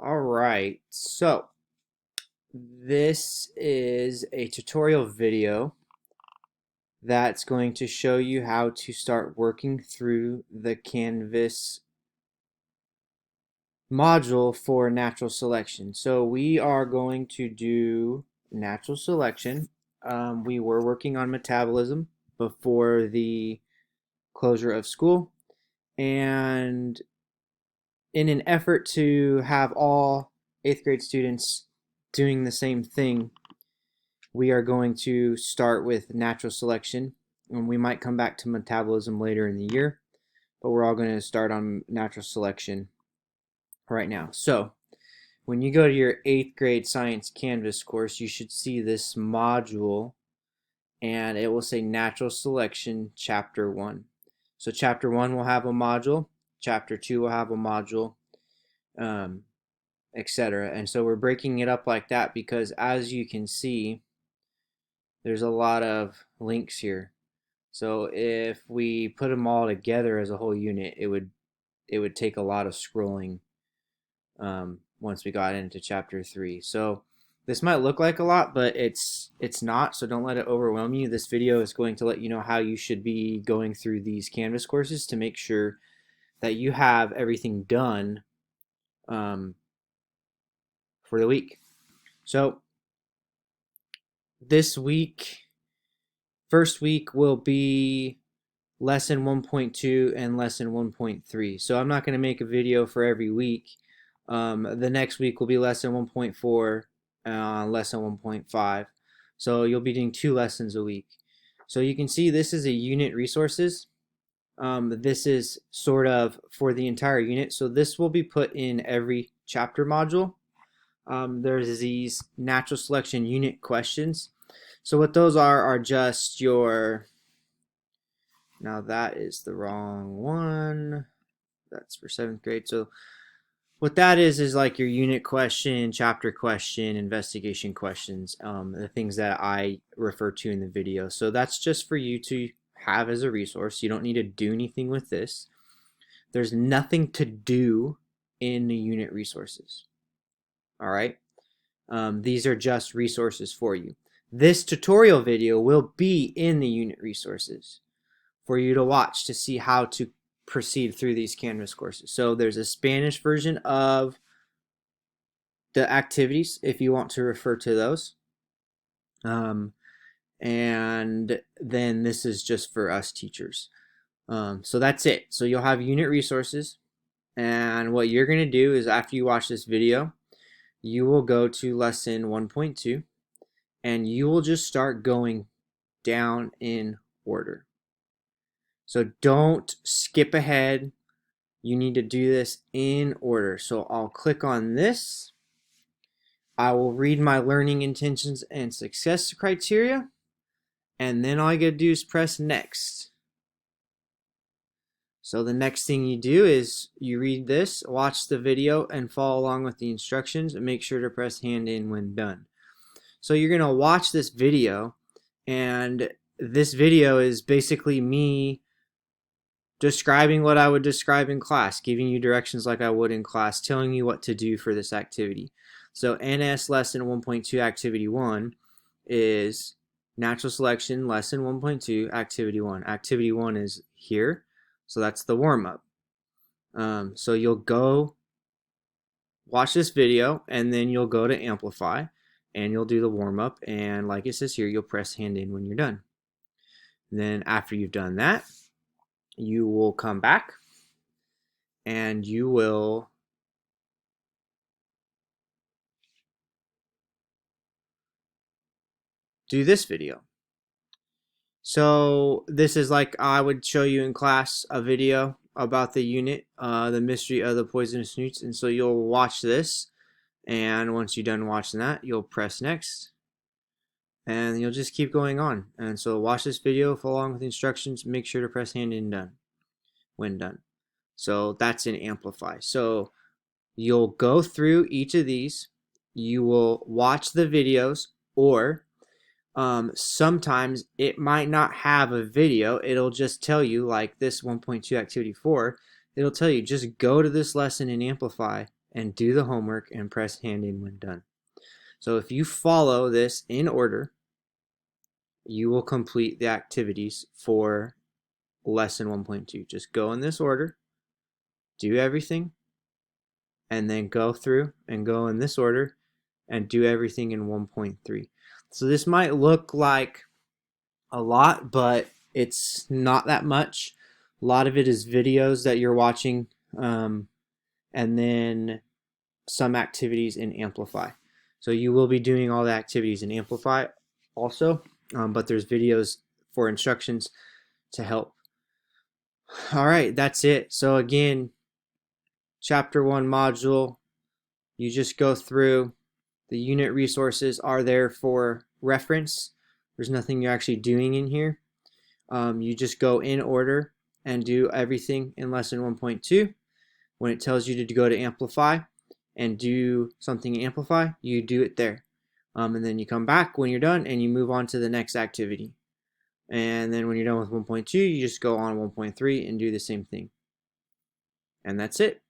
All right, so this is a tutorial video that's going to show you how to start working through the Canvas module for natural selection. So we are going to do natural selection. We were working on metabolism before the closure of school, and in an effort to have all 8th grade students doing the same thing, we are going to start with natural selection, and we might come back to metabolism later in the year, but we're all going to start on natural selection right now. So when you go to your 8th grade science Canvas course, you should see this module, and it will say natural selection chapter 1. So chapter 1 will have a module, chapter 2 will have a module, etc. And so we're breaking it up like that because, as you can see, there's a lot of links here. So if we put them all together as a whole unit, it would take a lot of scrolling once we got into chapter 3. So this might look like a lot, but it's not, so don't let it overwhelm you. This video is going to let you know how you should be going through these Canvas courses to make sure that you have everything done for the week. So this week, first week will be lesson 1.2 and lesson 1.3. So I'm not going to make a video for every week. The next week will be lesson 1.4, lesson 1.5. So you'll be doing 2 lessons a week. So you can see this is a unit resources. This is sort of for the entire unit. So this will be put in every chapter module. There's these natural selection unit questions. So what those are just your, now that is the wrong one. That's for 7th grade. So what that is like your unit question, chapter question, investigation questions, the things that I refer to in the video. So that's just for you to have as a resource. You don't need to do anything with this. There's nothing to do in the unit resources. All right. These are just resources for you. This tutorial video will be in the unit resources for you to watch to see how to proceed through these Canvas courses. So there's a Spanish version of the activities if you want to refer to those. And then this is just for us teachers. So that's it. So you'll have unit resources, and what you're going to do is, after you watch this video, you will go to lesson 1.2 and you will just start going down in order. So don't skip ahead. You need to do this in order. So I'll click on this. I will read my learning intentions and success criteria, and then all I gotta do is press next. So the next thing you do is you read this, watch the video, and follow along with the instructions, and make sure to press hand in when done. So you're gonna watch this video, and this video is basically me describing what I would describe in class, giving you directions like I would in class, telling you what to do for this activity. So NS lesson 1.2 activity 1 is natural selection lesson 1.2 activity 1. Activity 1 is here, so that's the warm-up. So you'll go watch this video, and then you'll go to Amplify, and you'll do the warm-up, and like it says here, you'll press hand in when you're done. And then after you've done that, you will come back and you will do this video. So this is like I would show you in class, a video about the unit, the mystery of the poisonous newts. And so you'll watch this, and once you're done watching that, you'll press next, and you'll just keep going on. And so watch this video, follow along with the instructions, make sure to press hand in done when done. So that's in Amplify. So you'll go through each of these, you will watch the videos, or sometimes it might not have a video. It'll just tell you, like this 1.2 activity 4, it'll tell you just go to this lesson in Amplify and do the homework and press hand in when done. So if you follow this in order, you will complete the activities for lesson 1.2. Just go in this order, do everything, and then go through and go in this order and do everything in 1.3. So this might look like a lot, but it's not that much. A lot of it is videos that you're watching, and then some activities in Amplify. So you will be doing all the activities in Amplify also, but there's videos for instructions to help. All right, that's it. So again, chapter 1 module, you just go through. The unit resources are there for reference. There's nothing you're actually doing in here. You just go in order and do everything in lesson 1.2. When it tells you to go to Amplify and do something in Amplify, you do it there. And then you come back when you're done and you move on to the next activity. And then when you're done with 1.2, you just go on 1.3 and do the same thing. And that's it.